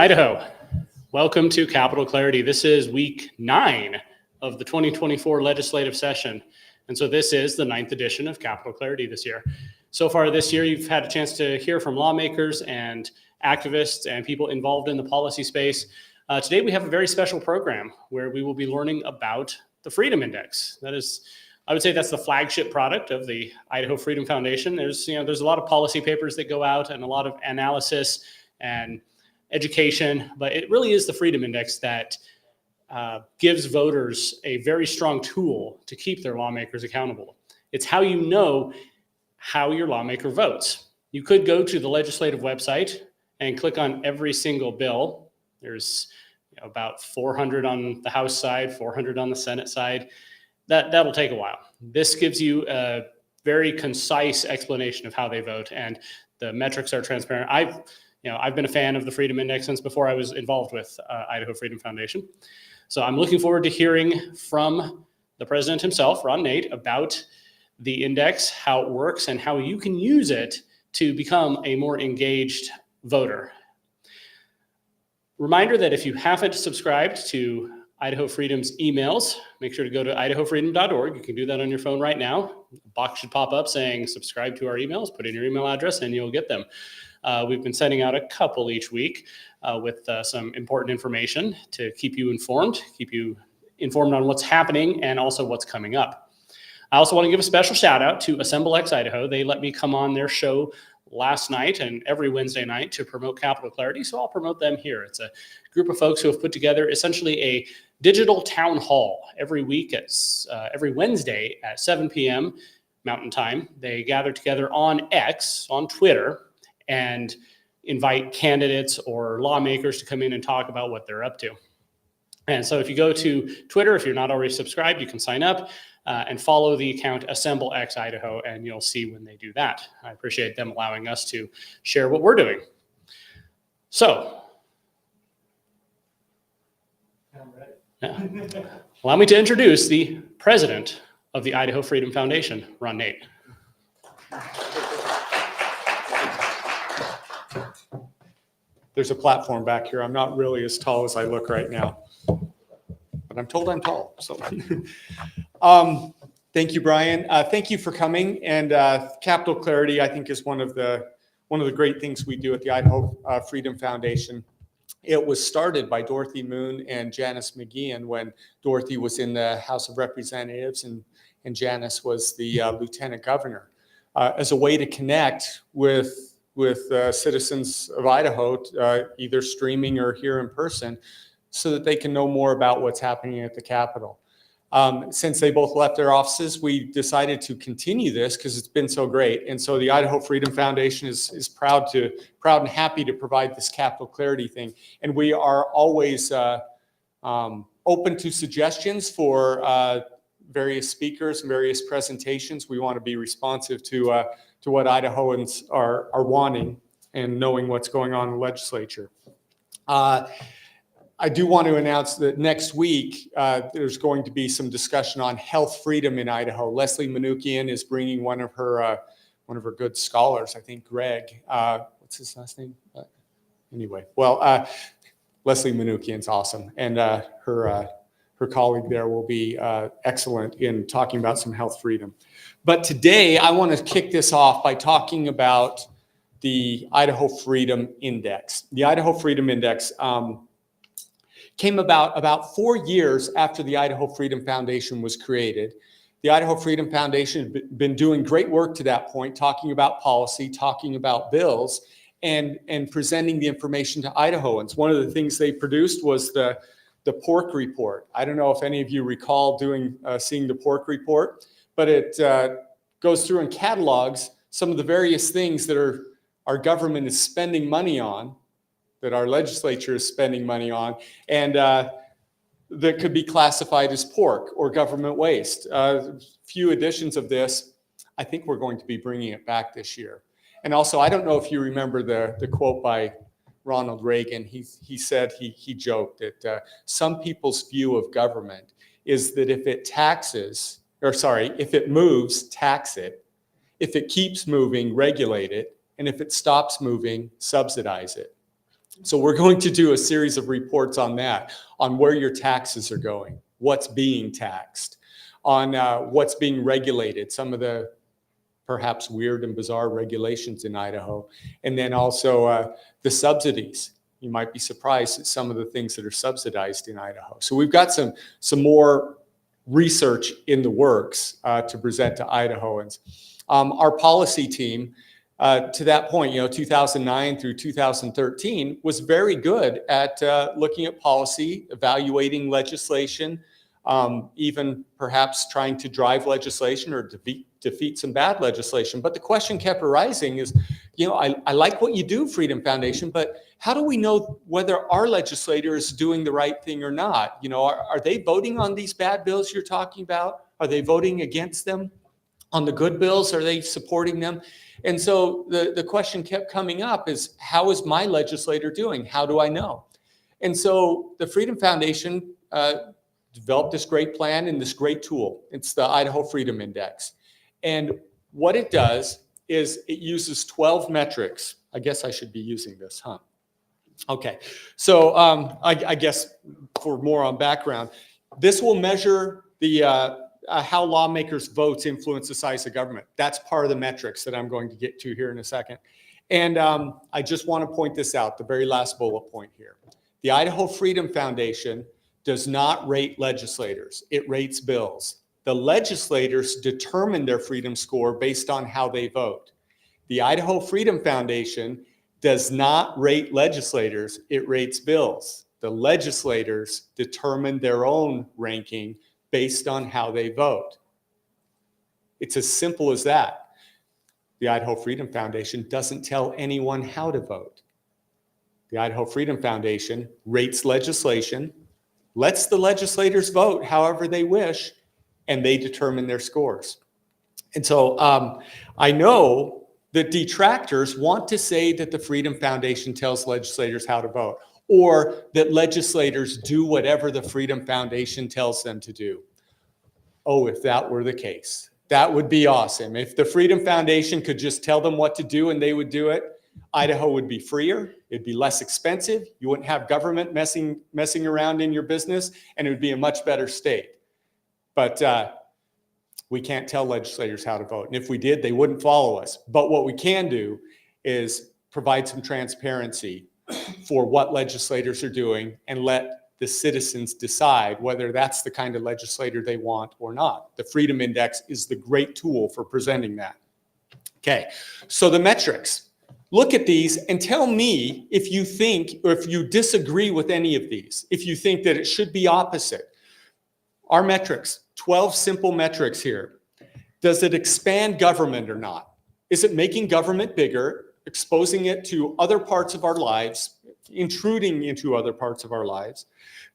Idaho, welcome to Capital Clarity. This is week 9 of the 2024 legislative session. And so this is the 9th edition of Capital Clarity this year. So far this year, you've had a chance to hear from lawmakers and activists and people involved in the policy space. Today, we have a very special program where we will be learning about the Freedom Index. That is, I would say that's the flagship product of the Idaho Freedom Foundation. There's a lot of policy papers that go out and a lot of analysis and education, but it really is the Freedom Index that gives voters a very strong tool to keep their lawmakers accountable. It's how you know how your lawmaker votes. You could go to the legislative website and click on every single bill. There's about 400 on the House side, 400 on the Senate side. That'll take a while. This gives you a very concise explanation of how they vote, and the metrics are transparent. I've been a fan of the Freedom Index since before I was involved with Idaho Freedom Foundation. So I'm looking forward to hearing from the president himself, Ron Nate, about the index, how it works, and how you can use it to become a more engaged voter. Reminder that if you haven't subscribed to Idaho Freedom's emails, make sure to go to idahofreedom.org. You can do that on your phone right now. A box should pop up saying subscribe to our emails, put in your email address, and you'll get them. We've been sending out a couple each week with some important information to keep you informed on what's happening and also what's coming up. I also want to give a special shout out to Assemble X Idaho. They let me come on their show last night and every Wednesday night to promote Capital Clarity, so I'll promote them here. It's a group of folks who have put together essentially a digital town hall every week, every Wednesday at 7 p.m. Mountain Time. They gather together on X, on Twitter, and invite candidates or lawmakers to come in and talk about what they're up to. And so if you go to Twitter, if you're not already subscribed, you can sign up and follow the account Assemble X Idaho, and you'll see when they do that. I appreciate them allowing us to share what we're doing. So, allow me to introduce the president of the Idaho Freedom Foundation, Ron Nate. There's a platform back here. I'm not really as tall as I look right now, but I'm told I'm tall. So, thank you, Brian. Thank you for coming. And Capital Clarity, I think, is one of the great things we do at the Idaho Freedom Foundation. It was started by Dorothy Moon and Janice McGeehan when Dorothy was in the House of Representatives and Janice was the lieutenant governor, as a way to connect with citizens of Idaho, either streaming or here in person, so that they can know more about what's happening at the Capitol. Since they both left their offices, we decided to continue this because it's been so great. And so the Idaho Freedom Foundation is proud and happy to provide this Capital Clarity thing. And we are always open to suggestions for various speakers and various presentations. We want to be responsive to what Idahoans are wanting and knowing what's going on in the legislature. I do want to announce that next week there's going to be some discussion on health freedom in Idaho. Leslie Manukian is bringing one of her good scholars, I think Greg. What's his last name? Anyway, well, Leslie Manukian's awesome, and her colleague there will be excellent in talking about some health freedom. But today I want to kick this off by talking about the Idaho Freedom Index. The Idaho Freedom Index came about 4 years after the Idaho Freedom Foundation was created. The Idaho Freedom Foundation had been doing great work to that point, talking about policy, talking about bills, and presenting the information to Idahoans. One of the things they produced was the pork report. I don't know if any of you recall seeing the pork report, but it goes through and catalogs some of the various things that our government is spending money on, that our legislature is spending money on, and that could be classified as pork or government waste. Few editions of this. I think we're going to be bringing it back this year. And also, I don't know if you remember the quote by Ronald Reagan. He said, he joked that some people's view of government is that if it moves, tax it. If it keeps moving, regulate it. And if it stops moving, subsidize it. So we're going to do a series of reports on that, on where your taxes are going, what's being taxed, on what's being regulated, some of the perhaps weird and bizarre regulations in Idaho, and then also the subsidies. You might be surprised at some of the things that are subsidized in Idaho. So we've got some more research in the works to present to Idahoans. Our policy team, to that point, 2009 through 2013 was very good at looking at policy, evaluating legislation, even perhaps trying to drive legislation or defeat some bad legislation. But the question kept arising is, I like what you do, Freedom Foundation, but how do we know whether our legislator is doing the right thing or not? Are they voting on these bad bills you're talking about? Are they voting against them? On the good bills, are they supporting them? And so the question kept coming up is, how is my legislator doing? How do I know? And so the Freedom Foundation developed this great plan and this great tool. It's the Idaho Freedom Index. And what it does is it uses 12 metrics. I guess I should be using this, huh? Okay, so I guess for more on background, this will measure the how lawmakers' votes influence the size of government. That's part of the metrics that I'm going to get to here in a second. And I just want to point this out, the very last bullet point here. The Idaho Freedom Foundation does not rate legislators. It rates bills. The legislators determine their freedom score based on how they vote. The Idaho Freedom Foundation does not rate legislators. It rates bills. The legislators determine their own ranking based on how they vote. It's as simple as that. The Idaho Freedom Foundation doesn't tell anyone how to vote. The Idaho Freedom Foundation rates legislation, lets the legislators vote however they wish, and they determine their scores. And so I know that detractors want to say that the Freedom Foundation tells legislators how to vote, or that legislators do whatever the Freedom Foundation tells them to do. Oh, if that were the case, that would be awesome. If the Freedom Foundation could just tell them what to do and they would do it, Idaho would be freer, it'd be less expensive, you wouldn't have government messing around in your business, and it would be a much better state. But we can't tell legislators how to vote. And if we did, they wouldn't follow us. But what we can do is provide some transparency for what legislators are doing and let the citizens decide whether that's the kind of legislator they want or not. The Freedom Index is the great tool for presenting that. Okay, so the metrics. Look at these and tell me if you think, or if you disagree with any of these, if you think that it should be opposite. Our metrics, 12 simple metrics here. Does it expand government or not? Is it making government bigger, exposing it to other parts of our lives, intruding into other parts of our lives?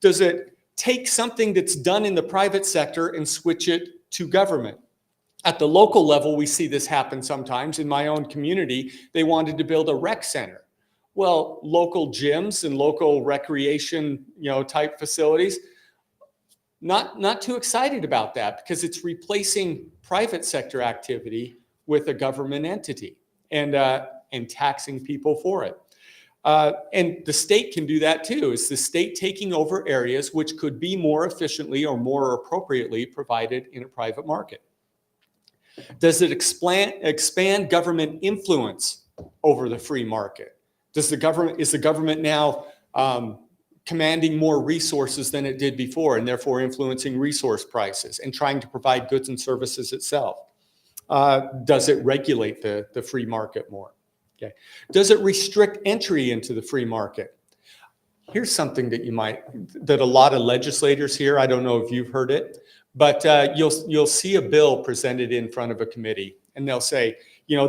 Does it take something that's done in the private sector and switch it to government? At the local level, we see this happen sometimes. In my own community, they wanted to build a rec center. Well, local gyms and local recreation, type facilities, not too excited about that because it's replacing private sector activity with a government entity and taxing people for it. And the state can do that too. It's the state taking over areas which could be more efficiently or more appropriately provided in a private market. Does it expand government influence over the free market? Is the government now commanding more resources than it did before and therefore influencing resource prices and trying to provide goods and services itself? Does it regulate the free market more? Okay. Does it restrict entry into the free market? Here's something that a lot of legislators here, I don't know if you've heard it, but you'll see a bill presented in front of a committee and they'll say,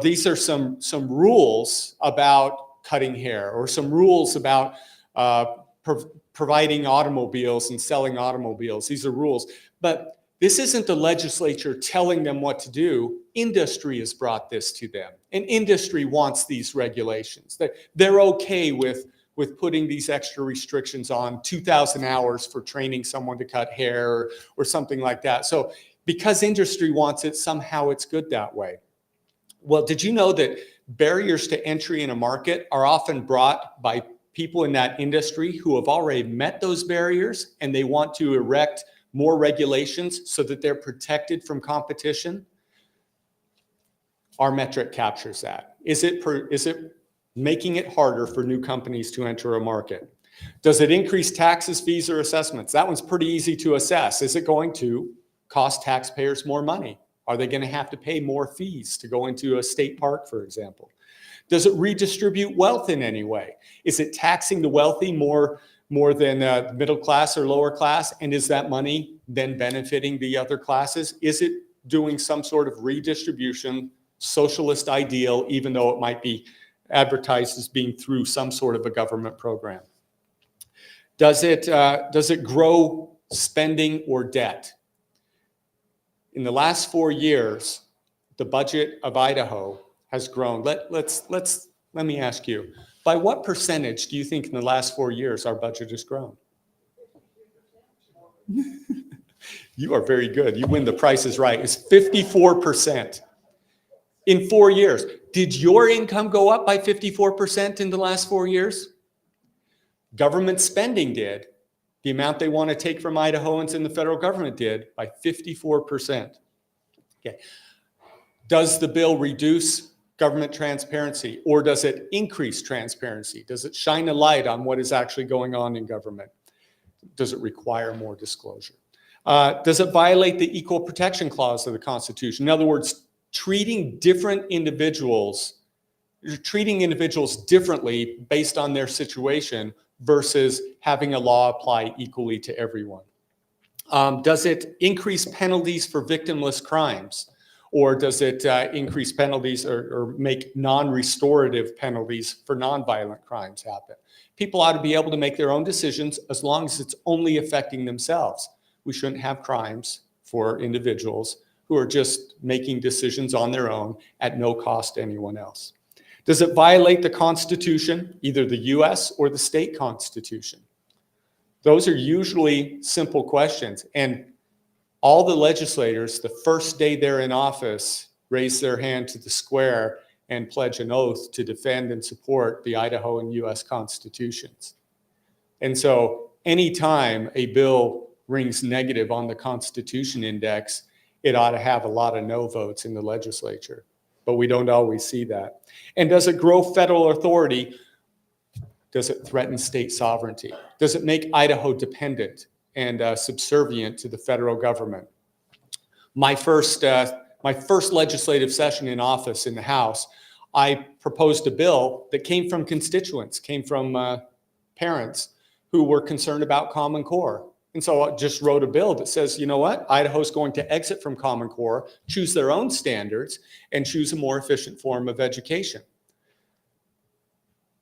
these are some rules about cutting hair or some rules about providing automobiles and selling automobiles. These are rules, but this isn't the legislature telling them what to do. Industry has brought this to them, and industry wants these regulations. They're okay with putting these extra restrictions on 2,000 hours for training someone to cut hair or something like that. So because industry wants it, somehow it's good that way. Well, did you know that barriers to entry in a market are often brought by people in that industry who have already met those barriers and they want to erect more regulations so that they're protected from competition. Our metric captures that. Is it making it harder for new companies to enter a market? Does it increase taxes, fees, or assessments? That one's pretty easy to assess. Is it going to cost taxpayers more money? Are they going to have to pay more fees to go into a state park, for example? Does it redistribute wealth in any way? Is it taxing the wealthy more than middle class or lower class? And is that money then benefiting the other classes? Is it doing some sort of redistribution, socialist ideal, even though it might be advertised as being through some sort of a government program? Does it grow spending or debt? In the last 4 years, the budget of Idaho has grown. Let me ask you, by what percentage do you think in the last 4 years our budget has grown? You are very good. You win the Price is Right. It's 54% in 4 years. Did your income go up by 54% in the last 4 years? Government spending did. The amount they want to take from Idahoans and the federal government did by 54%. Okay. Does the bill reduce government transparency, or does it increase transparency? Does it shine a light on what is actually going on in government? Does it require more disclosure? Does it violate the Equal Protection Clause of the Constitution? In other words, treating individuals differently based on their situation versus having a law apply equally to everyone. Does it increase penalties for victimless crimes? Or does it increase penalties or make non-restorative penalties for non-violent crimes happen? People ought to be able to make their own decisions as long as it's only affecting themselves. We shouldn't have crimes for individuals who are just making decisions on their own at no cost to anyone else. Does it violate the Constitution, either the US or the state constitution? Those are usually simple questions. And all the legislators, the first day they're in office, raise their hand to the square and pledge an oath to defend and support the Idaho and US constitutions. And so anytime a bill rings negative on the Constitution Index, it ought to have a lot of no votes in the legislature. But we don't always see that. And does it grow federal authority? Does it threaten state sovereignty? Does it make Idaho dependent and subservient to the federal government? My first legislative session in office in the House, I proposed a bill that came from constituents, came from parents who were concerned about Common Core. And so I just wrote a bill that says, you know what, Idaho's going to exit from Common Core, choose their own standards, and choose a more efficient form of education.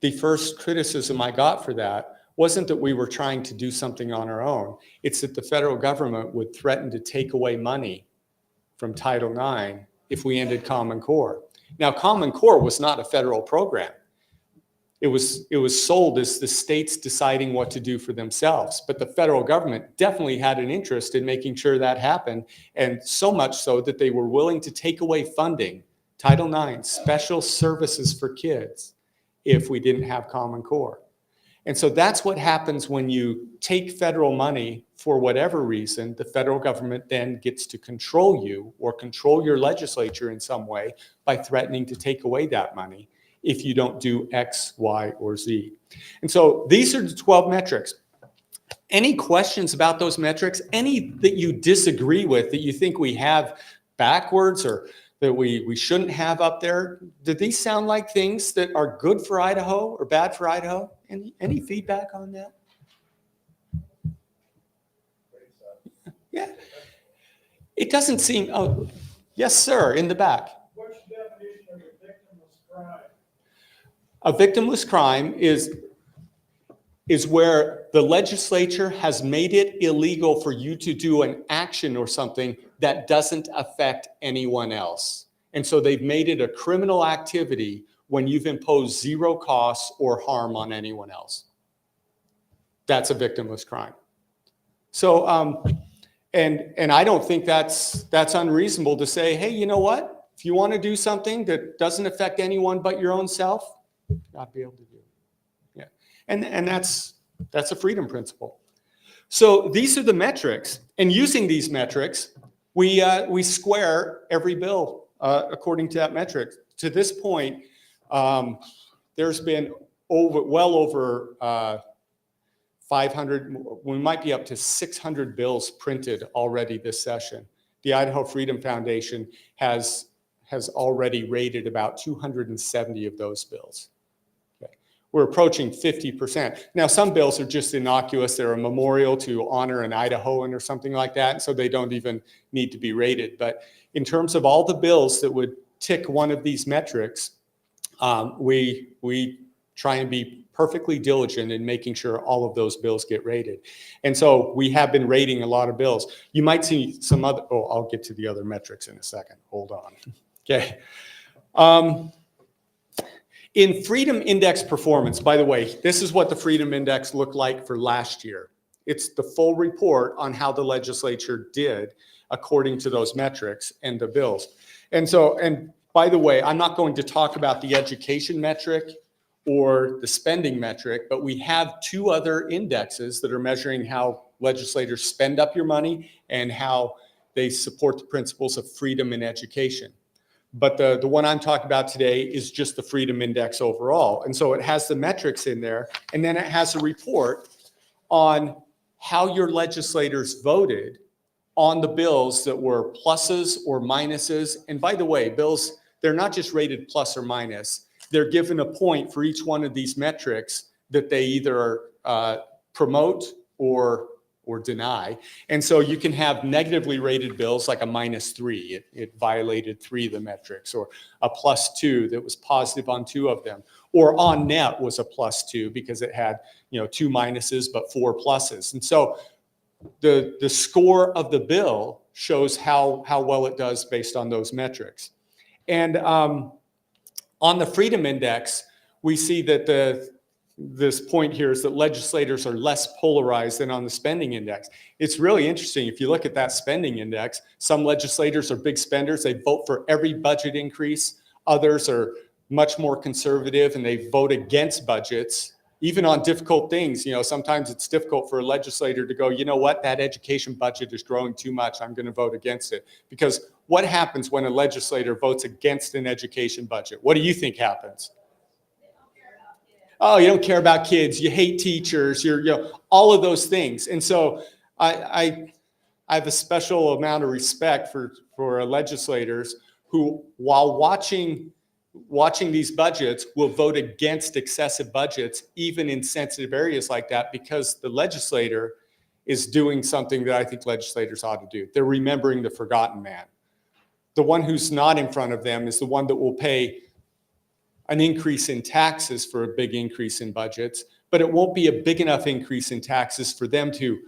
The first criticism I got for that wasn't that we were trying to do something on our own. It's that the federal government would threaten to take away money from Title IX if we ended Common Core. Now, Common Core was not a federal program. It was sold as the states deciding what to do for themselves. But the federal government definitely had an interest in making sure that happened, and so much so that they were willing to take away funding, Title IX, special services for kids, if we didn't have Common Core. And so that's what happens when you take federal money for whatever reason. The federal government then gets to control you or control your legislature in some way by threatening to take away that money if you don't do X, Y, or Z. And so these are the 12 metrics. Any questions about those metrics? Any that you disagree with, that you think we have backwards or that we shouldn't have up there? Do these sound like things that are good for Idaho or bad for Idaho? Any feedback on that? Yeah. It doesn't seem, oh, yes, sir, in the back. What's the definition of a victimless crime? A victimless crime is where the legislature has made it illegal for you to do an action or something that doesn't affect anyone else. And so they've made it a criminal activity when you've imposed zero costs or harm on anyone else. That's a victimless crime. So, and I don't think that's unreasonable to say, hey, you know what? If you want to do something that doesn't affect anyone but your own self, not be able to do it. Yeah. And that's a freedom principle. So these are the metrics, and using these metrics, we square every bill according to that metric. To this point, there's been well over 500, we might be up to 600 bills printed already this session. The Idaho Freedom Foundation has already rated about 270 of those bills. Okay. We're approaching 50%. Now, some bills are just innocuous. They're a memorial to honor an Idahoan or something like that, and so they don't even need to be rated. But in terms of all the bills that would tick one of these metrics, we try and be perfectly diligent in making sure all of those bills get rated. And so we have been rating a lot of bills. You might see some other, I'll get to the other metrics in a second. Hold on. Okay. In Freedom Index performance, by the way, this is what the Freedom Index looked like for last year. It's the full report on how the legislature did according to those metrics and the bills. And so, and by the way, I'm not going to talk about the education metric or the spending metric, but we have two other indexes that are measuring how legislators spend up your money and how they support the principles of freedom in education. But the one I'm talking about today is just the Freedom Index overall. And so it has the metrics in there, and then it has a report on how your legislators voted on the bills that were pluses or minuses. And by the way, bills, they're not just rated plus or minus. They're given a point for each one of these metrics that they either promote or deny. And so you can have negatively rated bills like a -3. It violated 3 of the metrics, or a +2 that was positive on 2 of them, or on net was a +2 because it had 2 minuses but 4 pluses. And so the score of the bill shows how well it does based on those metrics. And on the Freedom Index, we see that this point here is that legislators are less polarized than on the Spending Index. It's really interesting. If you look at that Spending Index, some legislators are big spenders. They vote for every budget increase. Others are much more conservative and they vote against budgets, even on difficult things. Sometimes it's difficult for a legislator to go, you know what, that education budget is growing too much. I'm going to vote against it. Because what happens when a legislator votes against an education budget? What do you think happens? Oh, you don't care about kids. You hate teachers. All of those things. And so I have a special amount of respect for legislators who, while watching these budgets, will vote against excessive budgets, even in sensitive areas like that, because the legislator is doing something that I think legislators ought to do. They're remembering the forgotten man. The one who's not in front of them is the one that will pay an increase in taxes for a big increase in budgets, but it won't be a big enough increase in taxes for them to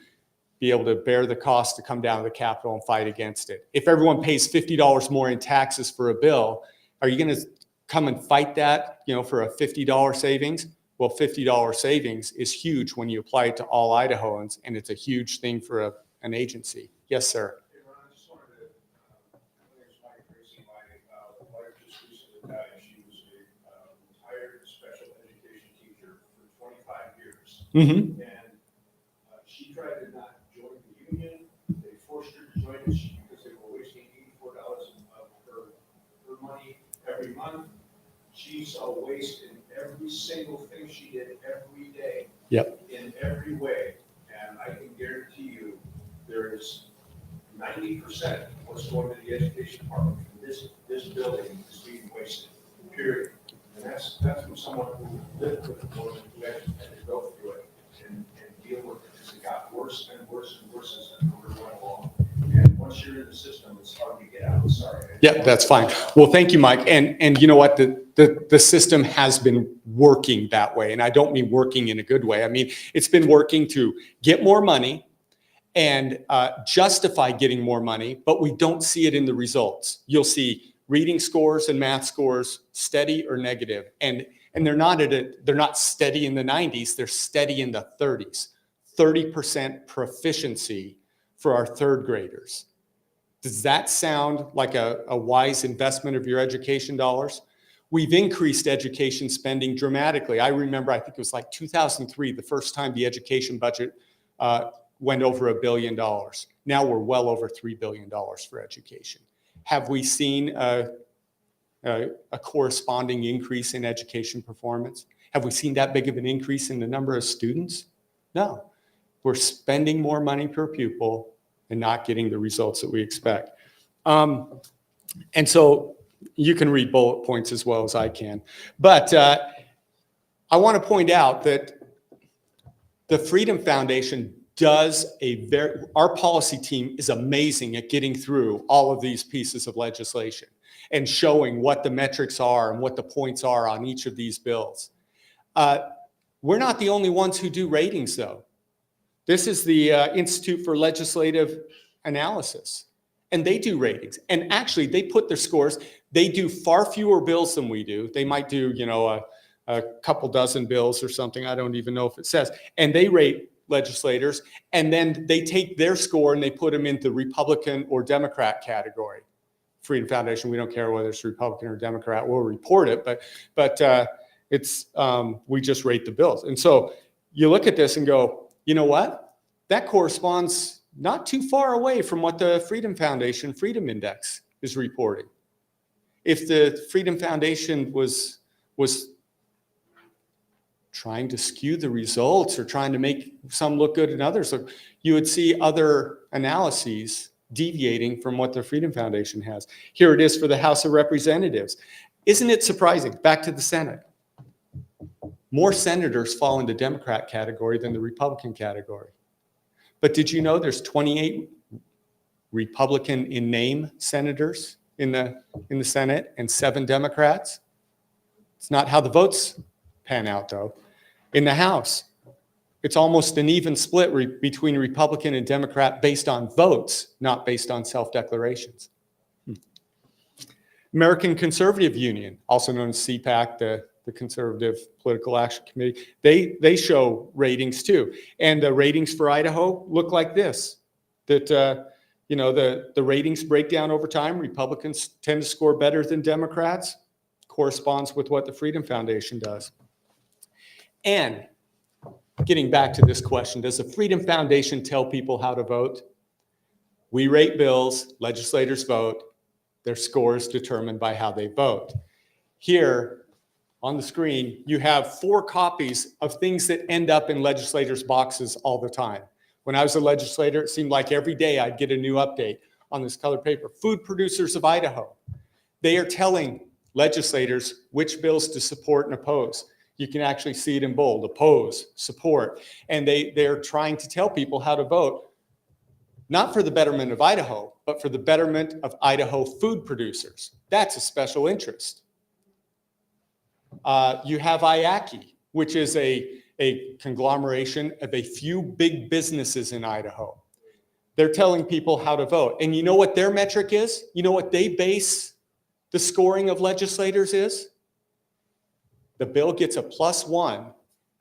be able to bear the cost to come down to the Capitol and fight against it. If everyone pays $50 more in taxes for a bill, are you going to come and fight that, for a $50 savings? Well, $50 savings is huge when you apply it to all Idahoans, and it's a huge thing for an agency. Yes, sir. Hey, Ron, I just wanted to, my name's Mike Tracy. My wife just recently died. She was a retired special education teacher for 25 years. Mm-hmm. And she tried to not join the union. They forced her to join it because they were wasting $84 of her money every month. She saw waste in every single thing she did every day. Yep. In every way. And I can guarantee you there's 90% of what's going to the education department from this building is being wasted, period. And that's from someone who lived with the woman who actually had to go through it and deal with it, because it got worse and worse and worse as we went along. And once you're in the system, it's hard to get out. Sorry. Yeah, that's fine. Well, thank you, Mike. And you know what? The system has been working that way. And I don't mean working in a good way. I mean, it's been working to get more money and justify getting more money, but we don't see it in the results. You'll see reading scores and math scores steady or negative. And they're not steady in the 90s, they're steady in the 30s. 30% proficiency for our third graders. Does that sound like a wise investment of your education dollars? We've increased education spending dramatically. I remember, I think it was like 2003, the first time the education budget went over $1 billion. Now we're well over $3 billion for education. Have we seen a corresponding increase in education performance? Have we seen that big of an increase in the number of students? No. We're spending more money per pupil and not getting the results that we expect. And so you can read bullet points as well as I can. But I want to point out that the Freedom Foundation does our policy team is amazing at getting through all of these pieces of legislation and showing what the metrics are and what the points are on each of these bills. We're not the only ones who do ratings, though. This is the Institute for Legislative Analysis, and they do ratings. And actually, they put their scores. They do far fewer bills than we do. They might do, a couple dozen bills or something. I don't even know if it says. And they rate legislators, and then they take their score and they put them into Republican or Democrat category. Freedom Foundation, we don't care whether it's Republican or Democrat. We'll report it, but it's we just rate the bills. And so you look at this and go, you know what? That corresponds not too far away from what the Freedom Foundation Freedom Index is reporting. If the Freedom Foundation was trying to skew the results or trying to make some look good and others, you would see other analyses deviating from what the Freedom Foundation has. Here it is for the House of Representatives. Isn't it surprising? Back to the Senate. More senators fall in the Democrat category than the Republican category. But did you know there's 28 Republican in name senators in the Senate and 7 Democrats? It's not how the votes pan out, though. In the House, it's almost an even split between Republican and Democrat based on votes, not based on self-declarations. American Conservative Union, also known as CPAC, the Conservative Political Action Committee, they show ratings too. And the ratings for Idaho look like this, that the ratings break down over time. Republicans tend to score better than Democrats, corresponds with what the Freedom Foundation does. And getting back to this question, does the Freedom Foundation tell people how to vote? We rate bills, legislators vote, their score is determined by how they vote. Here on the screen, you have 4 copies of things that end up in legislators' boxes all the time. When I was a legislator, it seemed like every day I'd get a new update on this colored paper. Food Producers of Idaho. They are telling legislators which bills to support and oppose. You can actually see it in bold: oppose, support. And they're trying to tell people how to vote, not for the betterment of Idaho, but for the betterment of Idaho food producers. That's a special interest. You have IACI, which is a conglomeration of a few big businesses in Idaho. They're telling people how to vote. And you know what their metric is? You know what they base the scoring of legislators is? The bill gets a +1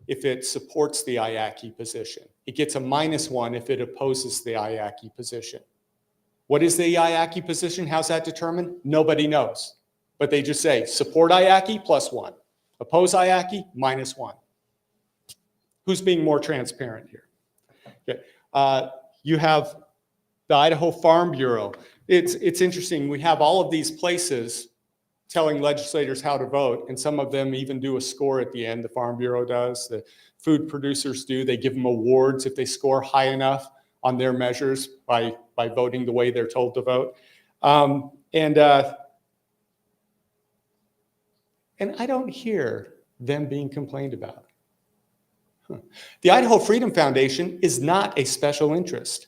if it supports the IACI position. It gets a -1 if it opposes the IACI position. What is the IACI position? How's that determined? Nobody knows. But they just say, support IACI, +1. Oppose IACI, -1. Who's being more transparent here? Okay. You have the Idaho Farm Bureau. It's interesting. We have all of these places telling legislators how to vote, and some of them even do a score at the end. The Farm Bureau does. The food producers do. They give them awards if they score high enough on their measures by voting the way they're told to vote. And I don't hear them being complained about. The Idaho Freedom Foundation is not a special interest.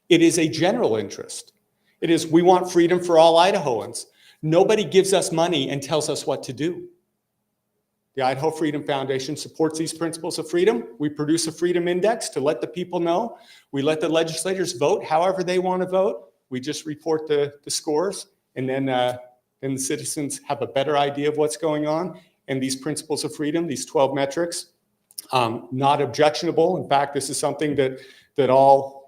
It is a general interest. It is, we want freedom for all Idahoans. Nobody gives us money and tells us what to do. The Idaho Freedom Foundation supports these principles of freedom. We produce a freedom index to let the people know. We let the legislators vote however they want to vote. We just report the scores, and then the citizens have a better idea of what's going on. And these principles of freedom, these 12 metrics, not objectionable. In fact, this is something that all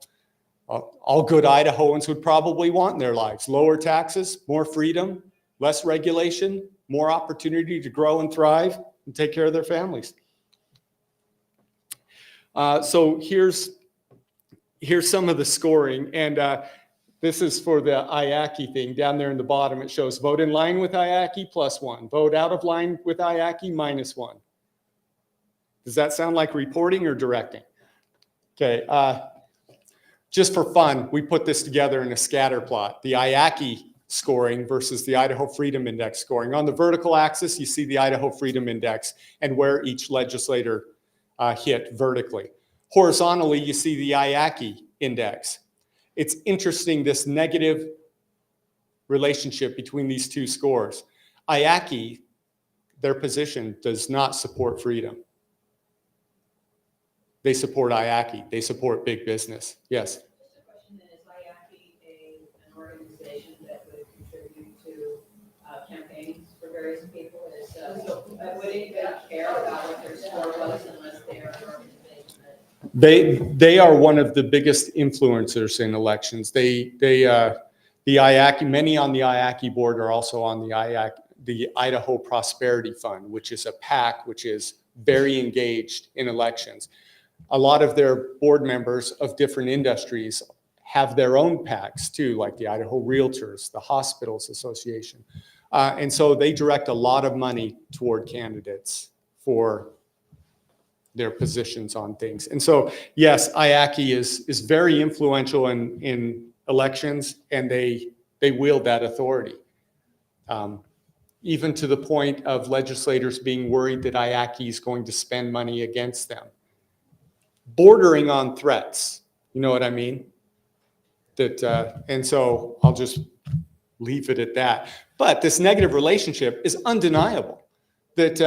good Idahoans would probably want in their lives. Lower taxes, more freedom, Less regulation, more opportunity to grow and thrive and take care of their families. So here's some of the scoring. And this is for the IACI thing. Down there in the bottom, it shows vote in line with IACI +1. Vote out of line with IACI -1. Does that sound like reporting or directing? Okay. Just for fun, we put this together in a scatter plot. The IACI scoring versus the Idaho Freedom Index scoring. On the vertical axis, you see the Idaho Freedom Index and where each legislator hit vertically. Horizontally, you see the IACI index. It's interesting, this negative relationship between these two scores. IACI, their position does not support freedom. They support IACI. They support big business. Yes? Just a question, then, is IACI an organization that would contribute to campaigns for various people? So would anybody care about what their score was unless they are an organization that... They are one of the biggest influencers in elections. The IACI, many on the IACI board are also on the Idaho Prosperity Fund, which is a PAC which is very engaged in elections. A lot of their board members of different industries have their own PACs too, like the Idaho Realtors, the Hospitals Association. And so they direct a lot of money toward candidates for their positions on things. And so, yes, IACI is very influential in elections, and they wield that authority. Even to the point of legislators being worried that IACI is going to spend money against them. Bordering on threats, you know what I mean? And so I'll just leave it at that. But this negative relationship is undeniable, that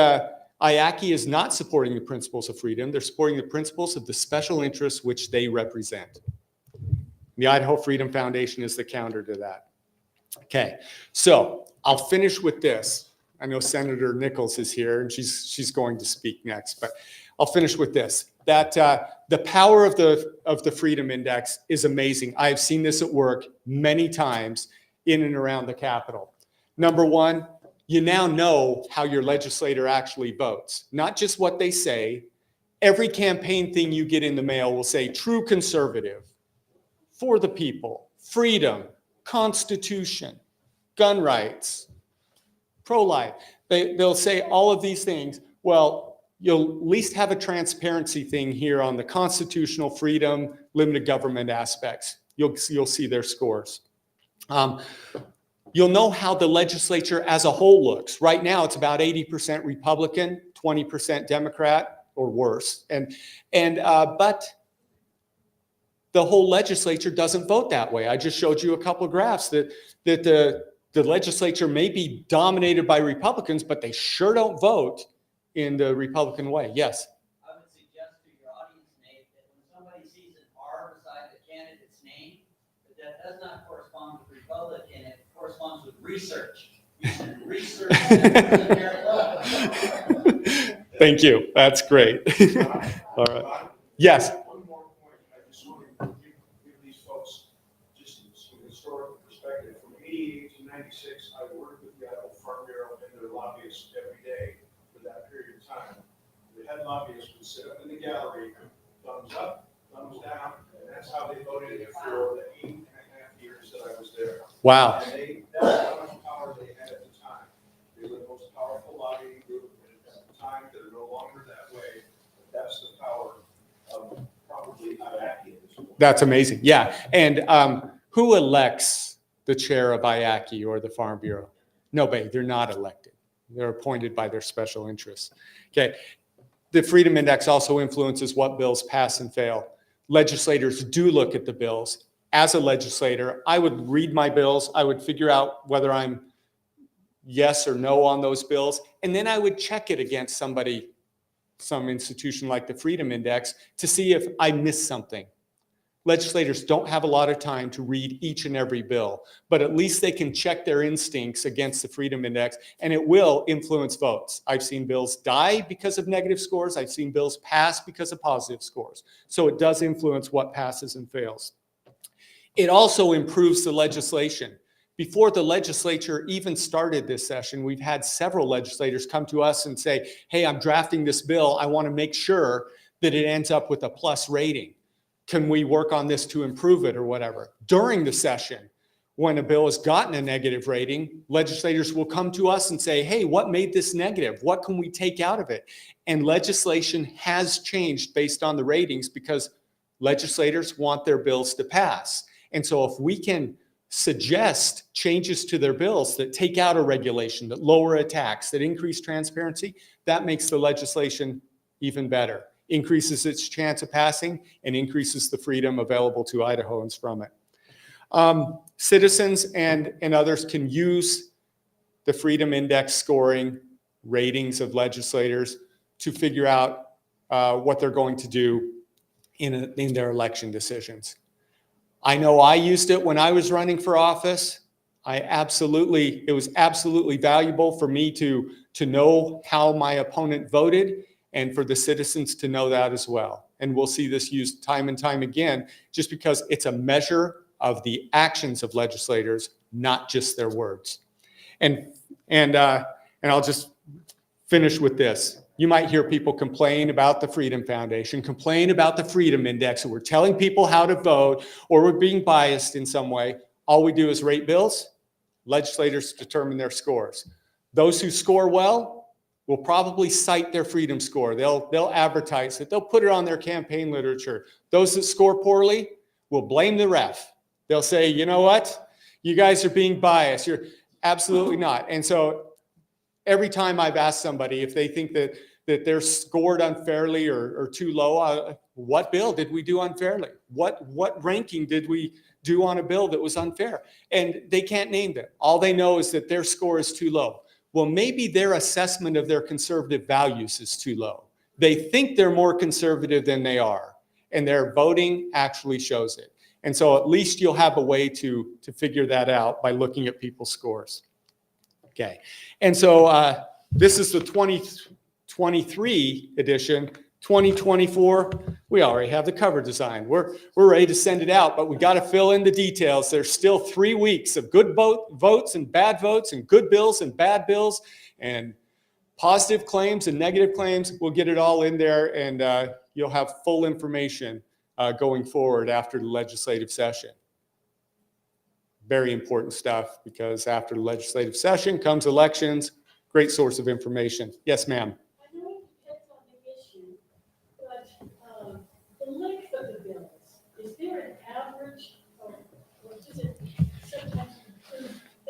IACI is not supporting the principles of freedom. They're supporting the principles of the special interests which they represent. The Idaho Freedom Foundation is the counter to that. Okay, so I'll finish with this. I know Senator Nichols is here, and she's going to speak next, but I'll finish with this. That the power of the Freedom Index is amazing. I've seen this at work many times in and around the Capitol. Number one, you now know how your legislator actually votes, not just what they say. Every campaign thing you get in the mail will say true conservative, for the people, freedom, Constitution, gun rights, pro-life. They'll say all of these things. Well, you'll at least have a transparency thing here on the constitutional freedom, limited government aspects. You'll see their scores. You'll know how the legislature as a whole looks. Right now, it's about 80% Republican, 20% Democrat, or worse. But the whole legislature doesn't vote that way. I just showed you a couple of graphs that the legislature may be dominated by Republicans, but they sure don't vote in the Republican way. Yes? I would suggest to your audience, Nate, that when somebody sees an R beside the candidate's name, that does not correspond with Republican, it corresponds with research. You should research Thank you. That's great. All right. Yes? One more point. I just want to give these folks just some historical perspective. From 88 to 96, I worked with the Idaho Farm Bureau and their lobbyists every day for that period of time. The head lobbyists would sit up in the gallery, thumbs up, thumbs down, and that's how they voted for the 8.5 years that I was there. Wow. And that's how much power they had at the time. They were the most powerful lobbying group at the time. They're no longer that way. But that's the power of probably IACI at this point. That's amazing. Yeah. And who elects the chair of IACI or the Farm Bureau? Nobody. They're not elected. They're appointed by their special interests. Okay. The Freedom Index also influences what bills pass and fail. Legislators do look at the bills. As a legislator, I would read my bills. I would figure out whether I'm yes or no on those bills. And then I would check it against somebody, some institution like the Freedom Index, to see if I missed something. Legislators don't have a lot of time to read each and every bill, but at least they can check their instincts against the Freedom Index, and it will influence votes. I've seen bills die because of negative scores. I've seen bills pass because of positive scores. So it does influence what passes and fails. It also improves the legislation. Before the legislature even started this session, we've had several legislators come to us and say, hey, I'm drafting this bill. I want to make sure that it ends up with a plus rating. Can we work on this to improve it or whatever? During the session, when a bill has gotten a negative rating, legislators will come to us and say, hey, what made this negative? What can we take out of it? And legislation has changed based on the ratings because legislators want their bills to pass. And so if we can suggest changes to their bills that take out a regulation, that lower a tax, that increase transparency, that makes the legislation even better, increases its chance of passing, and increases the freedom available to Idahoans from it. Citizens and others can use the Freedom Index scoring ratings of legislators to figure out what they're going to do in their election decisions. I know I used it when I was running for office. It was absolutely valuable for me to know how my opponent voted and for the citizens to know that as well. And we'll see this used time and time again, just because it's a measure of the actions of legislators, not just their words. And I'll just finish with this. You might hear people complain about the Freedom Foundation, complain about the Freedom Index, and we're telling people how to vote, or we're being biased in some way. All we do is rate bills. Legislators determine their scores. Those who score well will probably cite their freedom score. They'll advertise it. They'll put it on their campaign literature. Those that score poorly will blame the ref. They'll say, you know what? You guys are being biased. You're absolutely not. And so every time I've asked somebody if they think that they're scored unfairly or too low, what bill did we do unfairly? What ranking did we do on a bill that was unfair? And they can't name them. All they know is that their score is too low. Well, maybe their assessment of their conservative values is too low. They think they're more conservative than they are, and their voting actually shows it. And so at least you'll have a way to figure that out by looking at people's scores. Okay, and so this is the 2023 edition. 2024, we already have the cover design. We're ready to send it out, but we got to fill in the details. There's still 3 weeks of good votes and bad votes, and good bills and bad bills, and positive claims and negative claims. We'll get it all in there, and you'll have full information going forward after the legislative session. Very important stuff, because after the legislative session comes elections. Great source of information. Yes, ma'am. I know it depends on the issue, but the length of the bills, is there an average, or is it sometimes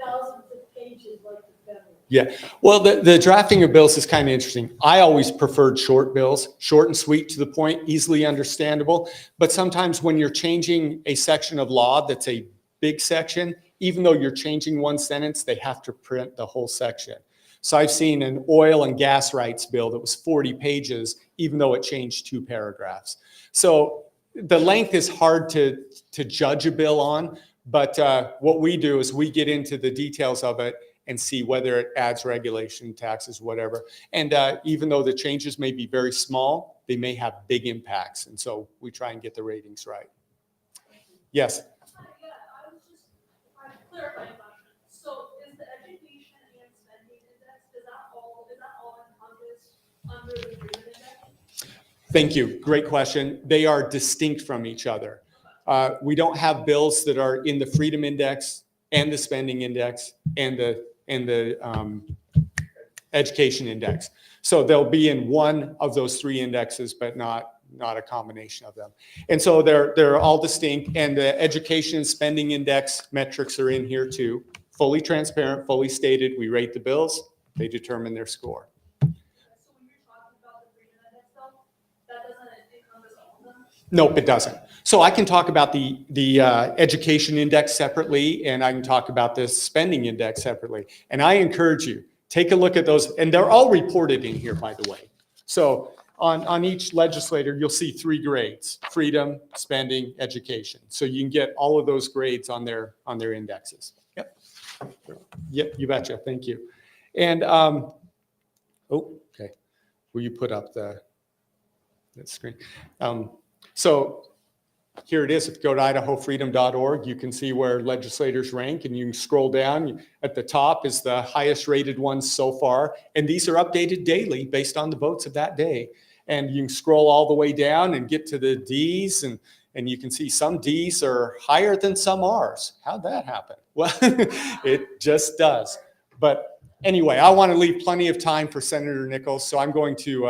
thousands of pages like the federal? Yeah, well, the drafting of bills is kind of interesting. I always preferred short bills, short and sweet, to the point, easily understandable. But sometimes when you're changing a section of law that's a big section, even though you're changing one sentence, they have to print the whole section. So I've seen an oil and gas rights bill that was 40 pages, even though it changed 2 paragraphs. So the length is hard to judge a bill on, but what we do is we get into the details of it and see whether it adds regulation, taxes, whatever. And even though the changes may be very small, they may have big impacts. And so we try and get the ratings right. Yes? Yeah, I was just trying to clarify about it. So is the education and spending index, is that all encompassed under the Freedom Index? Thank you. Great question. They are distinct from each other. We don't have bills that are in the Freedom Index and the Spending Index and the Education Index. So they'll be in one of those 3 indexes, but not a combination of them. And so they're all distinct, and the Education and Spending Index metrics are in here too. Fully transparent, fully stated. We rate the bills, they determine their score. So when you're talking about the Freedom Index though, that doesn't encompass all of them? Nope, it doesn't. So I can talk about the Education Index separately, and I can talk about the Spending Index separately. And I encourage you, take a look at those, and they're all reported in here, by the way. So on each legislator, you'll see 3 grades: freedom, spending, education. So you can get all of those grades on their indexes. Yep. Yep, you betcha. Thank you. And okay. Will you put up that screen? So here it is. If you go to idahofreedom.org, you can see where legislators rank, and you can scroll down. At the top is the highest rated ones so far. And these are updated daily based on the votes of that day. And you can scroll all the way down and get to the Ds, and you can see some Ds are higher than some Rs. How'd that happen? Well, it just does. But anyway, I want to leave plenty of time for Senator Nichols, so I'm going to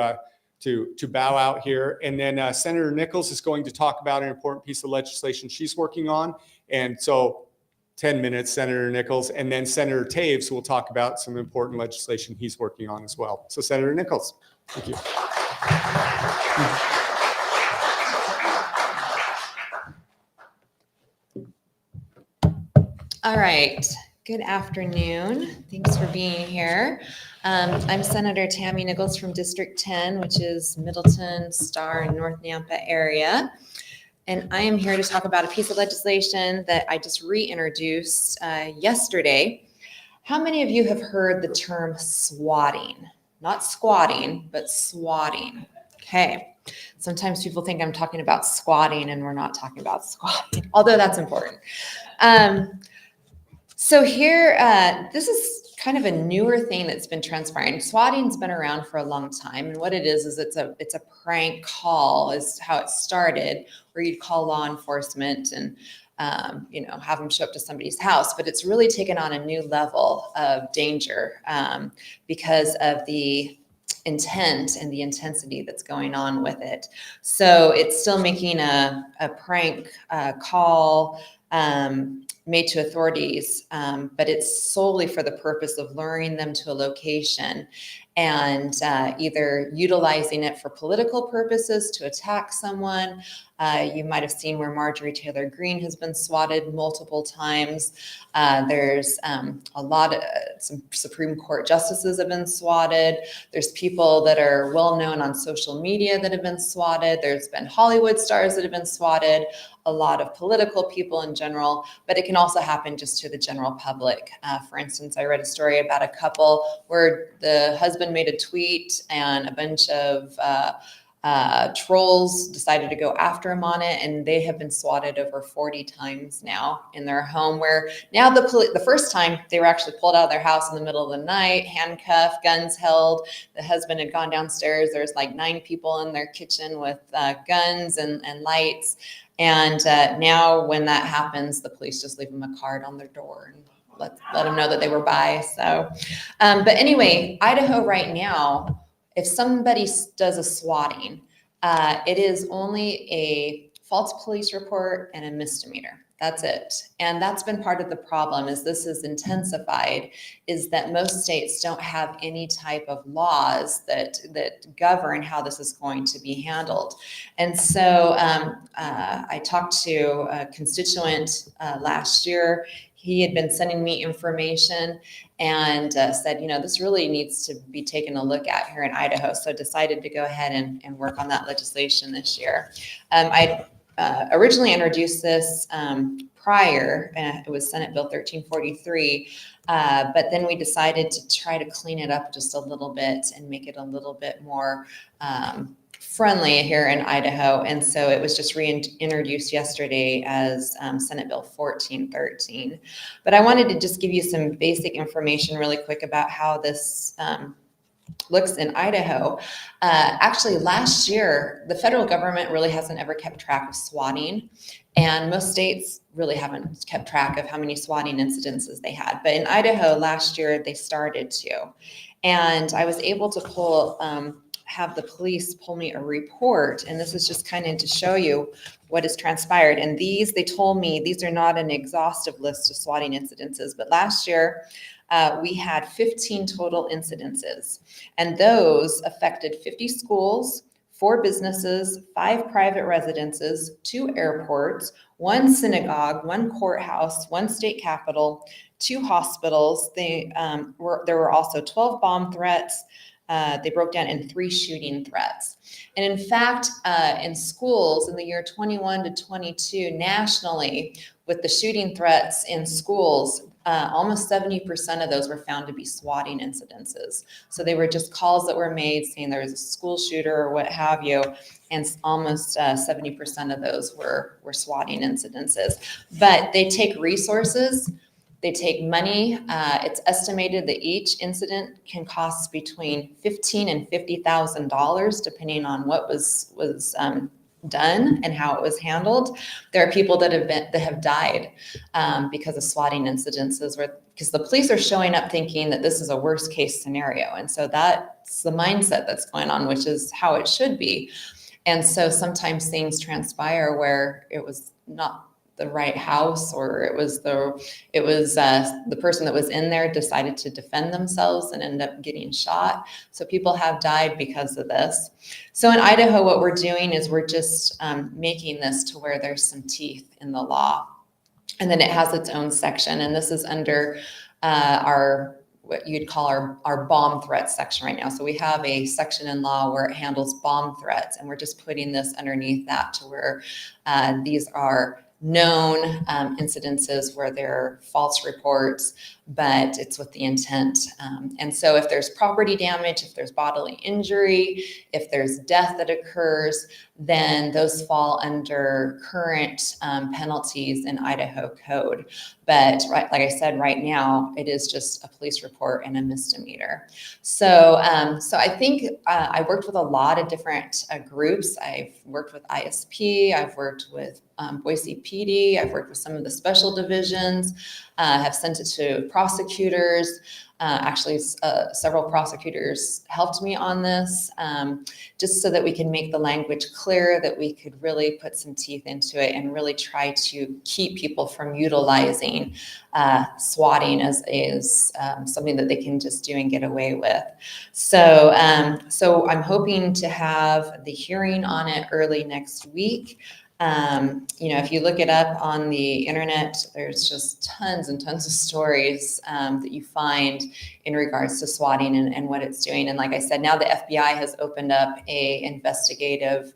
bow out here. And then Senator Nichols is going to talk about an important piece of legislation she's working on. And so 10 minutes, Senator Nichols, and then Senator Taves will talk about some important legislation he's working on as well. So Senator Nichols, thank you. All right. Good afternoon. Thanks for being here. I'm Senator Tammy Nichols from District 10, which is Middleton, Star, and North Nampa area. And I am here to talk about a piece of legislation that I just reintroduced yesterday. How many of you have heard the term swatting? Not squatting, but swatting. Okay. Sometimes people think I'm talking about squatting, and we're not talking about squatting, although that's important. So here, this is kind of a newer thing that's been transpiring. Swatting's been around for a long time, and what it is it's a prank call is how it started, where you'd call law enforcement and have them show up to somebody's house. But it's really taken on a new level of danger because of the intent and the intensity that's going on with it. So it's still making a prank call made to authorities, but it's solely for the purpose of luring them to a location and either utilizing it for political purposes to attack someone. You might have seen where Marjorie Taylor Greene has been swatted multiple times. There's some Supreme Court justices have been swatted. There's people that are well known on social media that have been swatted. There's been Hollywood stars that have been swatted, a lot of political people in general, but it can also happen just to the general public. For instance, I read a story about a couple where the husband made a tweet and a bunch of trolls decided to go after him on it, and they have been swatted over 40 times now in their home, where now the first time they were actually pulled out of their house in the middle of the night, handcuffed, guns held. The husband had gone downstairs. There's like 9 people in their kitchen with guns and lights. And now when that happens, the police just leave them a card on their door and let them know that they were by. So, but anyway, Idaho right now, if somebody does a swatting, it is only a false police report and a misdemeanor. That's it. And that's been part of the problem, is this is intensified, is that most states don't have any type of laws that govern how this is going to be handled. And so I talked to a constituent last year. He had been sending me information and said, this really needs to be taken a look at here in Idaho. So decided to go ahead and work on that legislation this year. I originally introduced this prior, it was Senate Bill 1343, but then we decided to try to clean it up just a little bit and make it a little bit more friendly here in Idaho. And so it was just reintroduced yesterday as Senate Bill 1413. But I wanted to just give you some basic information really quick about how this looks in Idaho. Actually, last year, the federal government really hasn't ever kept track of swatting, and most states really haven't kept track of how many swatting incidences they had. But in Idaho last year, they started to. And I was able to have the police pull me a report, and this is just kind of to show you what has transpired. And they told me these are not an exhaustive list of swatting incidences, but last year, we had 15 total incidences, and those affected 50 schools, 4 businesses, 5 private residences, 2 airports, 1 synagogue, 1 courthouse, 1 state capitol, 2 hospitals. There were also 12 bomb threats. They broke down in 3 shooting threats. And in fact, in schools in the year 21 to 22 nationally, with the shooting threats in schools, almost 70% of those were found to be swatting incidences. So they were just calls that were made saying there was a school shooter or what have you, and almost 70% of those were swatting incidences. But they take resources, they take money. It's estimated that each incident can cost between $15,000 and $50,000, depending on what was done and how it was handled. There are people that have died because of swatting incidences, because the police are showing up thinking that this is a worst case scenario, and so that's the mindset that's going on, which is how it should be. And so sometimes things transpire where it was not the right house, or it was the person that was in there decided to defend themselves and end up getting shot. So people have died because of this. So in Idaho, what we're doing is we're just making this to where there's some teeth in the law. And then it has its own section. And this is under our what you'd call our bomb threats section right now. So we have a section in law where it handles bomb threats, and we're just putting this underneath that to where these are known incidences where there are false reports, but it's with the intent. And so if there's property damage, if there's bodily injury, if there's death that occurs, then those fall under current penalties in Idaho code. But like I said, right now, it is just a police report and a misdemeanor. So I think I worked with a lot of different groups. I've worked with ISP, I've worked with Boise PD, I've worked with some of the special divisions, have sent it to prosecutors. Actually, several prosecutors helped me on this, just so that we can make the language clear, that we could really put some teeth into it and really try to keep people from utilizing swatting as something that they can just do and get away with. So I'm hoping to have the hearing on it early next week. If you look it up on the internet, there's just tons and tons of stories that you find in regards to swatting and what it's doing. And like I said, now the FBI has opened up a investigative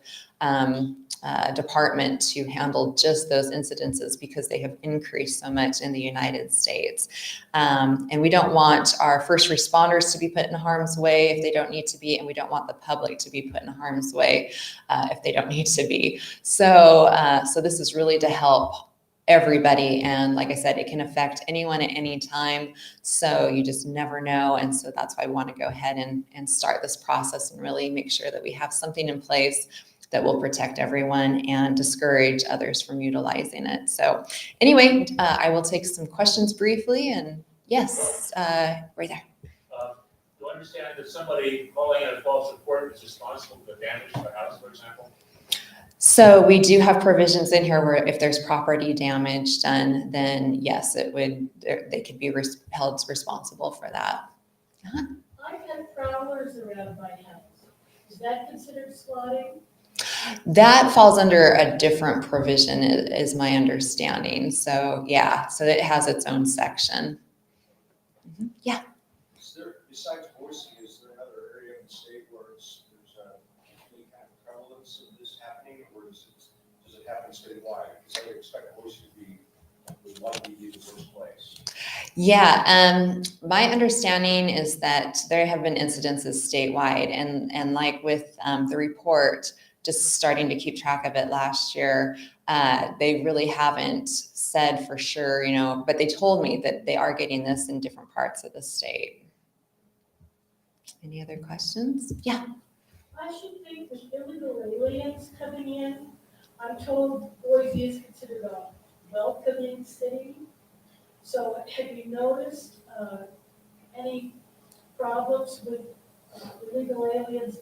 department to handle just those incidences because they have increased so much in the United States. And we don't want our first responders to be put in harm's way if they don't need to be, and we don't want the public to be put in harm's way if they don't need to be. So this is really to help everybody. And like I said, it can affect anyone at any time. So you just never know. And so that's why I want to go ahead and start this process and really make sure that we have something in place that will protect everyone and discourage others from utilizing it. So anyway, I will take some questions briefly. And yes, right there. Do I understand that somebody calling in a false report is responsible for the damage to the house, for example? So we do have provisions in here where if there's property damage done, then yes, they could be held responsible for that. I've had prowlers around my house. Is that considered swatting? That falls under a different provision, is my understanding. So yeah, so it has its own section. Yeah. Is there, besides Boise, is there another area in the state where there's any kind of prevalence of this happening, or does it happen statewide? Because I would expect Boise to be the worst place. Yeah, my understanding is that there have been incidences statewide, and like with the report, just starting to keep track of it last year, they really haven't said for sure, but they told me that they are getting this in different parts of the state. Any other questions? Yeah. I should think with illegal aliens coming in, I'm told Boise is considered a welcoming city. So have you noticed any problems with illegal aliens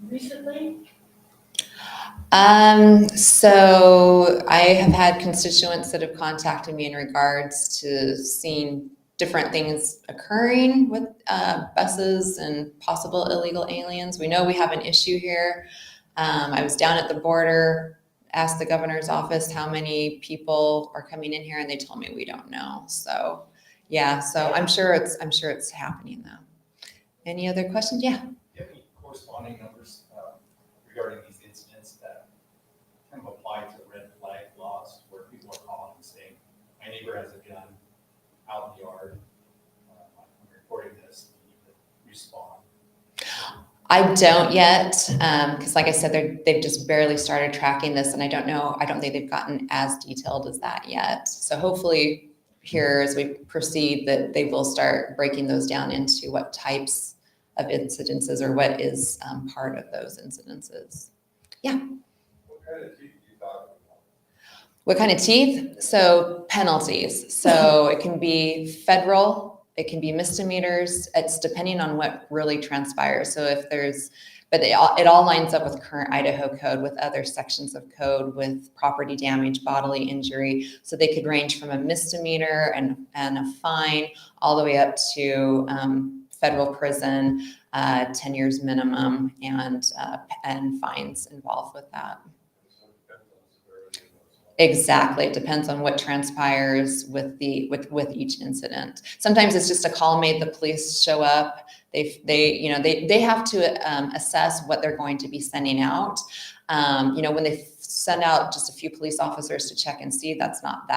recently? So I have had constituents that have contacted me in regards to seeing different things occurring with buses and possible illegal aliens. We know we have an issue here. I was down at the border, asked the governor's office how many people are coming in here, and they told me we don't know. So yeah, so I'm sure it's happening though. Any other questions? Yeah. Do you have any corresponding numbers regarding these incidents that kind of apply to red flag laws where people are calling and saying, my neighbor has a gun out in the yard? I don't yet, because like I said, they've just barely started tracking this, and I don't think they've gotten as detailed as that yet. So hopefully here as we proceed that they will start breaking those down into what types of incidences or what is part of those incidences. What kind of teeth do you talk about? What kind of teeth? So penalties. So it can be federal, it can be misdemeanors. It's depending on what really transpires. So if there's, but it all lines up with current Idaho code, with other sections of code, with property damage, bodily injury. So they could range from a misdemeanor and a fine all the way up to federal prison, 10 years minimum, and fines involved with that. Exactly. It depends on what transpires with each incident. Sometimes it's just a call made, the police show up. They have to assess what they're going to be sending out. When they send out just a few police officers to check and see, that's not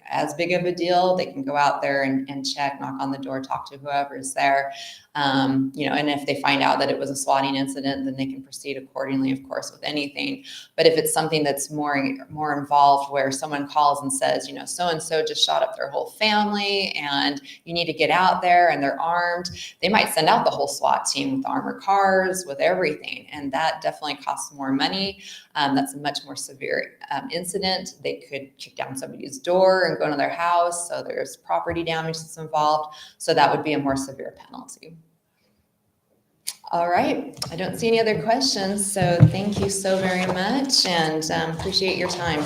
as big of a deal. They can go out there and check, knock on the door, talk to whoever's there. And if they find out that it was a swatting incident, then they can proceed accordingly, of course, with anything. But if it's something that's more involved, where someone calls and says, so-and-so just shot up their whole family and you need to get out there and they're armed, they might send out the whole SWAT team with armored cars, with everything. And that definitely costs more money. That's a much more severe incident. They could kick down somebody's door and go into their house. So there's property damage that's involved. So that would be a more severe penalty. All right. I don't see any other questions. So thank you so very much, and appreciate your time.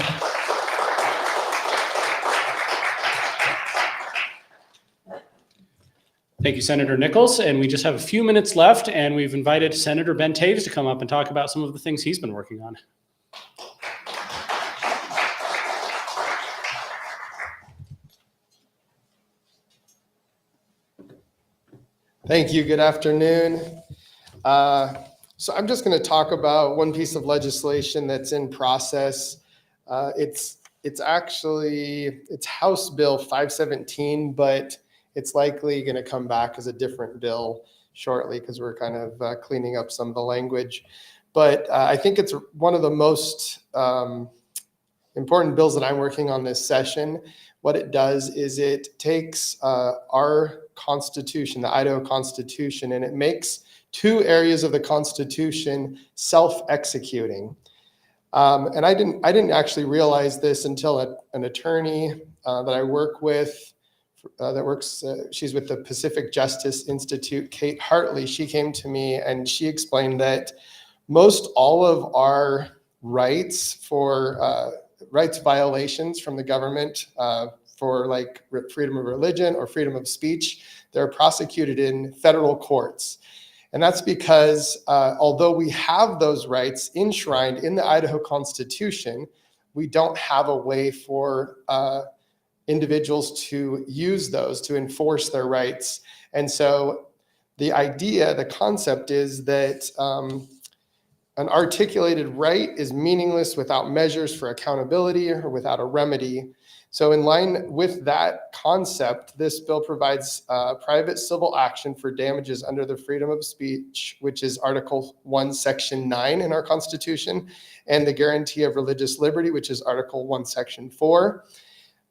Thank you, Senator Nichols. And we just have a few minutes left, and we've invited Senator Ben Taves to come up and talk about some of the things he's been working on. Thank you. Good afternoon. So I'm just going to talk about one piece of legislation that's in process. It's House Bill 517, but it's likely going to come back as a different bill shortly because we're kind of cleaning up some of the language. But I think it's one of the most important bills that I'm working on this session. What it does is it takes our Constitution, the Idaho Constitution, and it makes two areas of the Constitution self-executing. And I didn't actually realize this until an attorney that I work with, she's with the Pacific Justice Institute, Kate Hartley. She came to me and she explained that most all of our rights for rights violations from the government for like freedom of religion or freedom of speech, they're prosecuted in federal courts. And that's because although we have those rights enshrined in the Idaho Constitution, we don't have a way for individuals to use those to enforce their rights. And so the idea, the concept is that an articulated right is meaningless without measures for accountability or without a remedy. So in line with that concept, this bill provides private civil action for damages under the freedom of speech, which is Article 1, Section 9 in our Constitution, and the guarantee of religious liberty, which is Article 1, Section 4.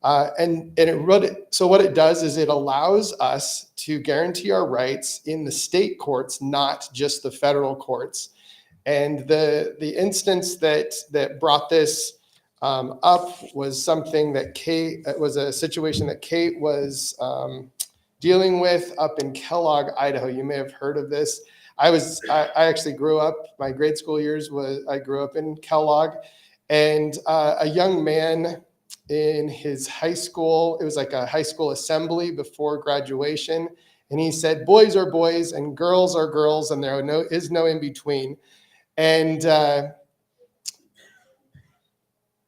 So what it does is it allows us to guarantee our rights in the state courts, not just the federal courts. And the instance that brought this up was something that it was a situation that Kate was dealing with up in Kellogg, Idaho. You may have heard of this. I actually grew up, my grade school years I grew up in Kellogg, and a young man in his high school, it was like a high school assembly before graduation, and he said, boys are boys and girls are girls, and there is no in between. And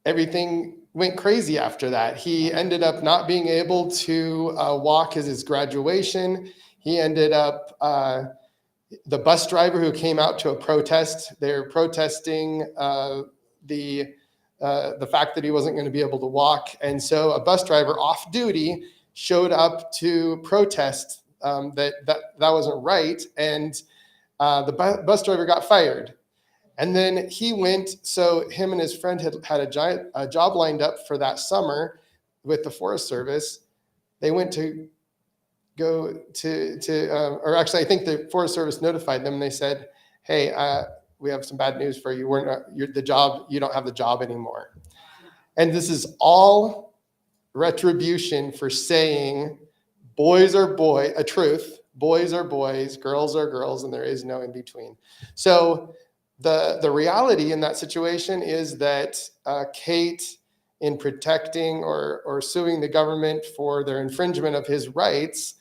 everything went crazy after that. He ended up not being able to walk his graduation. He ended up, the bus driver who came out to a protest, they're protesting the fact that he wasn't going to be able to walk. And so a bus driver off duty showed up to protest that wasn't right. And the bus driver got fired. And then he went, so him and his friend had a job lined up for that summer with the Forest Service. They went to go or actually I think the Forest Service notified them and they said, hey, we have some bad news for you. You don't have the job anymore. And this is all retribution for saying boys are boys, a truth, boys are boys, girls are girls, and there is no in between. So the reality in that situation is that Kate, in protecting or suing the government for their infringement of his rights,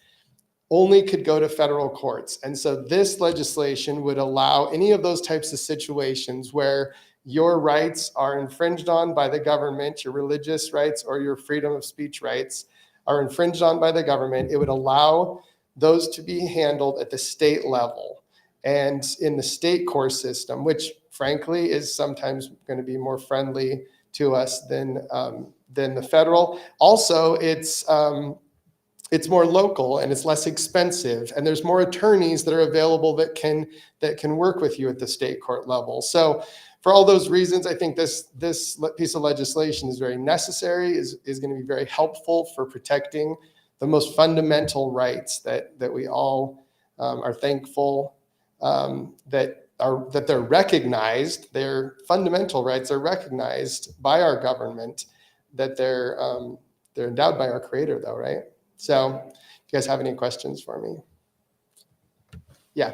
only could go to federal courts. And so this legislation would allow any of those types of situations where your rights are infringed on by the government, your religious rights or your freedom of speech rights are infringed on by the government. It would allow those to be handled at the state level and in the state court system, which frankly is sometimes going to be more friendly to us than the federal. Also, it's more local and it's less expensive, and there's more attorneys that are available that can work with you at the state court level. So for all those reasons, I think this piece of legislation is very necessary, is going to be very helpful for protecting the most fundamental rights that we all are thankful that they're recognized. Their fundamental rights are recognized by our government, that they're endowed by our Creator, though, right? So, if you guys have any questions for me? Yeah.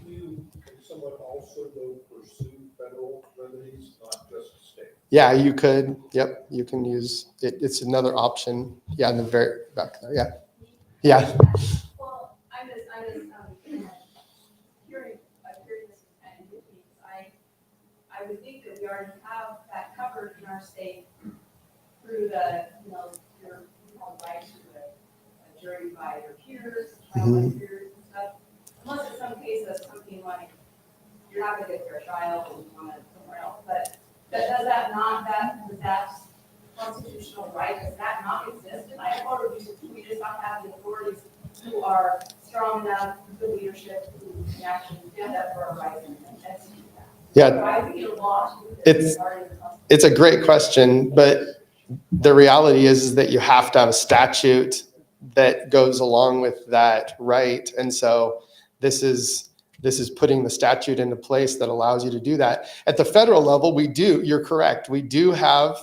Can someone also though pursue federal remedies, not just state? Yeah, you could. Yep, you can use it. It's another option. Yeah, in the very back there. Yeah. Yeah. Well, I'm just hearing this is kind of new to me, because I would think that we already have that covered in our state through the, your right to a jury by your peers, trial by peers and stuff. Unless in some cases, something like you're not gonna get your child and you want it somewhere else, but does that constitutional right, does that not exist in Idaho, or do we just not have the authorities who are strong enough, good leadership, who can actually stand up for our rights and execute that? Yeah. So I think a lot to do with this regarding the Constitution. It's a great question, but the reality is that you have to have a statute that goes along with that right. And so this is putting the statute into place that allows you to do that. At the federal level, you're correct. We do have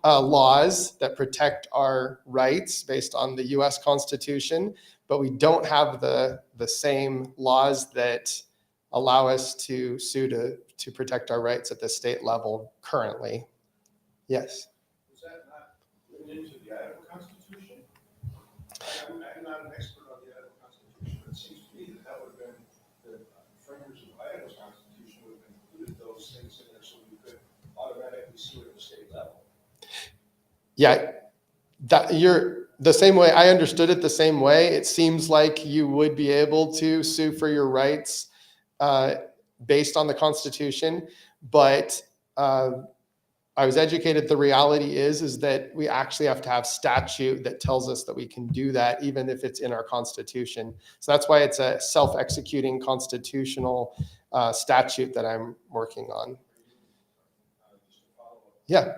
laws that protect our rights based on the US Constitution, but we don't have the same laws that allow us to sue to protect our rights at the state level currently. Yes. Is that not written into the Idaho Constitution? I'm not an expert on the Idaho Constitution, but it seems to me that would have been, the framers of Idaho's Constitution would have included those things in there so we could automatically sue at the state level. Yeah, you're the same way. I understood it the same way. It seems like you would be able to sue for your rights based on the Constitution, but I was educated. The reality is that we actually have to have statute that tells us that we can do that, even if it's in our Constitution. So that's why it's a self-executing constitutional statute that I'm working on. Yeah.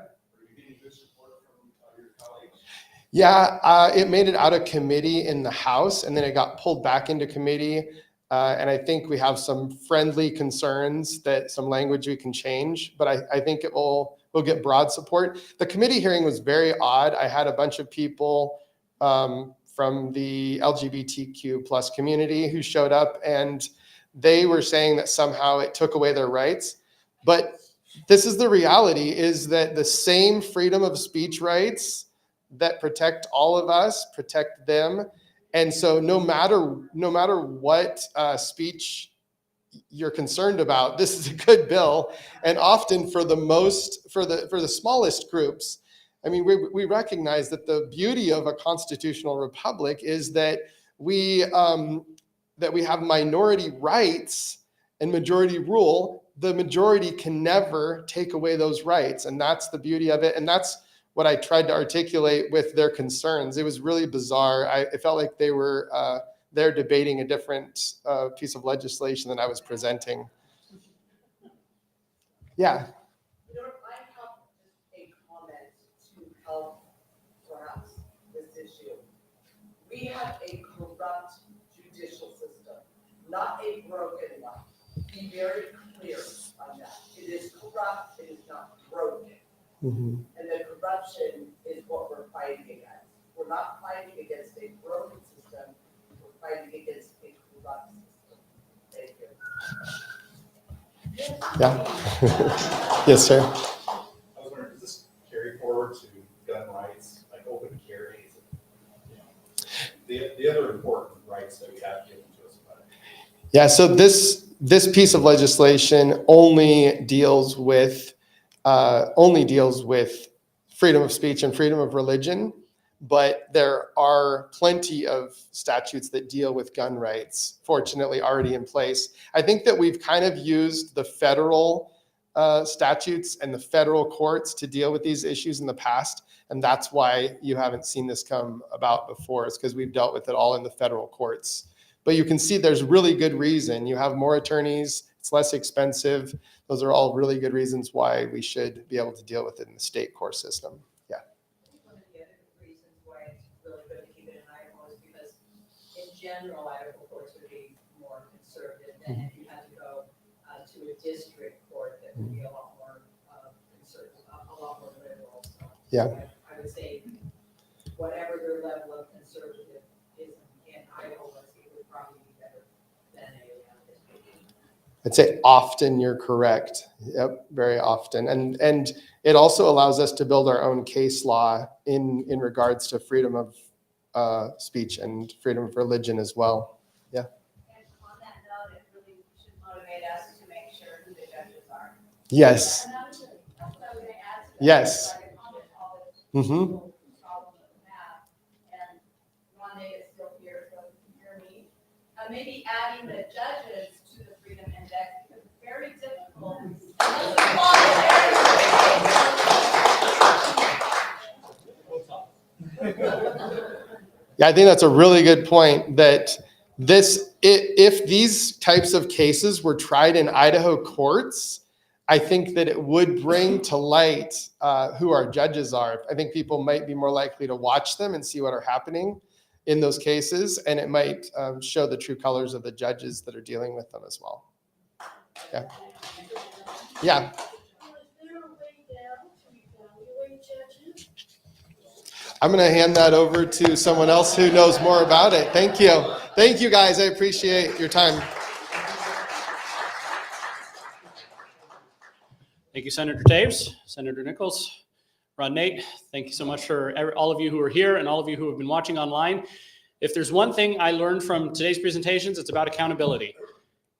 Yeah, it made it out of committee in the House, and then it got pulled back into committee. And I think we have some friendly concerns that some language we can change, but I think we'll get broad support. The committee hearing was very odd. I had a bunch of people from the LGBTQ plus community who showed up, and they were saying that somehow it took away their rights. But this is the reality, is that the same freedom of speech rights that protect all of us, protect them. And so no matter what speech you're concerned about, this is a good bill. And often for the smallest groups, I mean, we recognize that the beauty of a constitutional republic is that we have minority rights and majority rule. The majority can never take away those rights. And that's the beauty of it. And that's what I tried to articulate with their concerns. It was really bizarre. It felt like they were they're debating a different piece of legislation than I was presenting. Yeah. You know, I have just a comment to help perhaps this issue. We have a corrupt judicial system, not a broken one. Be very clear on that. It is corrupt, it is not broken. Mm-hmm. And the corruption is what we're fighting against. We're not fighting against a broken system, we're fighting against a corrupt system. Thank you. Yeah. Yes, sir. I was wondering, does this carry forward to gun rights, like open carry? The other important rights that we have given to us by Yeah, so this piece of legislation only deals with freedom of speech and freedom of religion, but there are plenty of statutes that deal with gun rights, fortunately already in place. I think that we've kind of used the federal statutes and the federal courts to deal with these issues in the past, and that's why you haven't seen this come about before, is because we've dealt with it all in the federal courts. But you can see there's really good reason. You have more attorneys, it's less expensive. Those are all really good reasons why we should be able to deal with it in the state court system. Yeah. One of the other reasons why it's really good to keep it in Idaho is because in general, Idaho courts would be more conservative than if you had to go to a district court that would be a lot more conservative, a lot more liberal. So Yeah. I would say whatever your level of conservatism in Idaho was, it would probably be better than a district. I'd say often you're correct. Yep, very often. And it also allows us to build our own case law in regards to freedom of speech and freedom of religion as well. Yeah. And on that note, it really should motivate us to make sure who the judges are. Yes. Another thing, that's what I was gonna add to that. Yes. So I can comment all this Mm-hmm. problem that we have. And Rhonda is still here, so you can hear me. Maybe adding the judges to the Freedom Index, because it's very difficult. Yeah, I think that's a really good point, that if these types of cases were tried in Idaho courts, I think that it would bring to light who our judges are. I think people might be more likely to watch them and see what are happening in those cases, and it might show the true colors of the judges that are dealing with them as well. Yeah. Yeah. Is there a way down to evaluate judges? I'm going to hand that over to someone else who knows more about it. Thank you. Thank you, guys. I appreciate your time. Thank you, Senator Taves, Senator Nichols, Ron Nate. Thank you so much for all of you who are here and all of you who have been watching online. If there's one thing I learned from today's presentations, it's about accountability.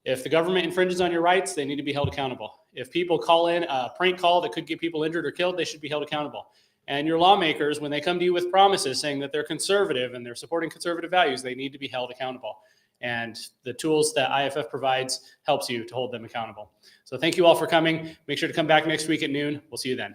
If the government infringes on your rights, they need to be held accountable. If people call in a prank call that could get people injured or killed, they should be held accountable. And your lawmakers, when they come to you with promises saying that they're conservative and they're supporting conservative values, they need to be held accountable. And the tools that IFF provides helps you to hold them accountable. So thank you all for coming. Make sure to come back next week at noon. We'll see you then.